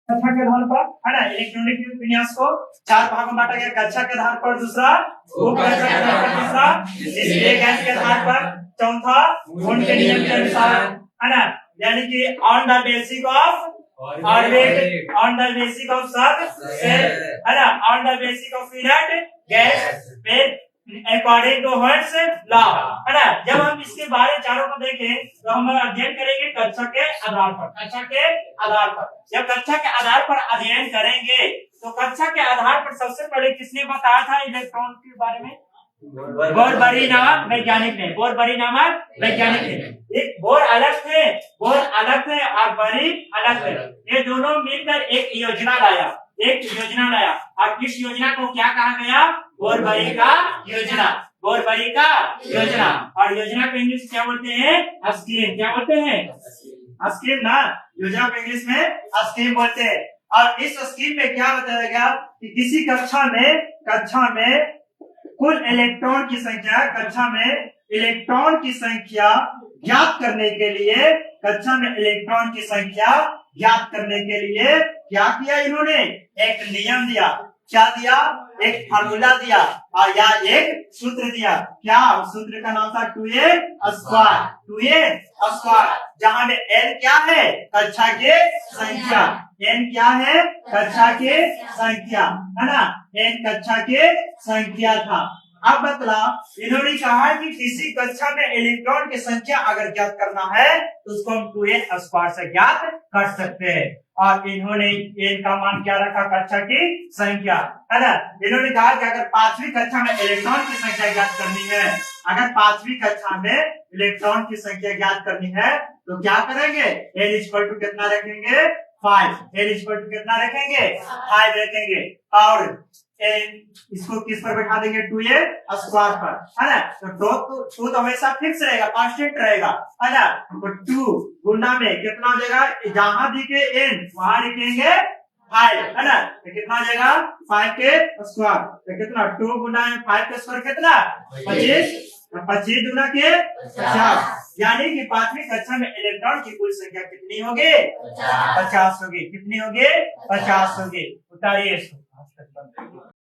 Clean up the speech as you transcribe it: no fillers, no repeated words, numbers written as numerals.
कक्षा के आधार पर, है ना। इलेक्ट्रॉनिक विन्यास को 4 भागों में बांटा गया। कक्षा के आधार पर दूसरा, उपकक्षा के आधार पर तीसरा, निष्क्रिय गैस के आधार पर चौथा, वोल्ट के नियम के अनुसार, है ना। यानी कि on the basis of orbit, on the basis of सब सेल, है ना, on the basis of unit gas with according to hertz law, है ना। जब हम इसके बारे चारों को देखें तो हम अध्ययन करेंगे कक्षा के आधार पर, कक्षा के आधार पर। जब कक्षा के आधार पर अध्ययन करेंगे तो कक्षा के आधार पर सबसे पहले किसने बताया था इलेक्ट्रॉन के बारे में? बोर-बरी नामक वैज्ञानिक ने, बोर-बरी नामक वैज्ञानिक ने। एक बोर अलग थे, बोर अलग थे और बरी अलग थे। ये दोनों मिलकर एक योजना लाया, एक योजना लाया। और किस योजना को क्या कहा गया? बोर-बरी का योजना, बोर-बरी का योजना। और योजना को इंग्लिश क्या बोलते हैं? स्कीम। क्या बोलते हैं? स्कीम ना, योजना को इंग्लिश में स्कीम बोलते हैं। और इस स्कीम में क्या बताया गया कि किसी कक्षा में कुल इलेक्ट्रॉन की संख्या, कक्षा में इलेक्ट्रॉन की संख्या ज्ञात करने के लिए, कक्षा में इलेक्ट्रॉन की संख्या ज्ञात करने के लिए क्या किया इन्होंने? एक नियम दिया। क्या दिया? एक फार्मूला दिया और या एक सूत्र दिया। क्या? उस सूत्र का नाम था 2a स्क्वायर, 2a स्क्वायर, जहां में n क्या है? कक्षा के संख्या। n क्या है? कक्षा के संख्या, है ना। n कक्षा के संख्या था। अब बतला, इन्होंने कहा कि किसी कक्षा में इलेक्ट्रॉन की संख्या अगर ज्ञात करना है तो उसको हम 2a स्क्वायर से ज्ञात कर सकते हैं। और इन्होंने n का मान क्या रखा? कक्षा की संख्या, है ना। इन्होंने कहा कि अगर 5वीं कक्षा में इलेक्ट्रॉन की संख्या ज्ञात करनी है, अगर 5वीं कक्षा में इलेक्ट्रॉन की संख्या ज्ञात करनी है तो क्या करेंगे? n इक्वल टू कितना रखेंगे? 5। n इक्वल टू कितना रखेंगे? 5 रखेंगे। और इसको किस पर बैठा देंगे? 2a स्क्वायर पर, है ना। तो 2 तो हमेशा फिक्स रहेगा, कांस्टेंट रहेगा, है ना। तो 2 गुना में कितना हो जाएगा? जहां दिखे n वहां लिखेंगे 5, है ना। तो कितना हो जाएगा? 5 के स्क्वायर। तो कितना? 2 गुना 5 के स्क्वायर कितना? 25। 25 गुना के 50। यानी कि 5वीं कक्षा में इलेक्ट्रॉन की कुल संख्या कितनी होगी? 50 होगी। कितनी होगी? 50 होगी। उतारिए इसको।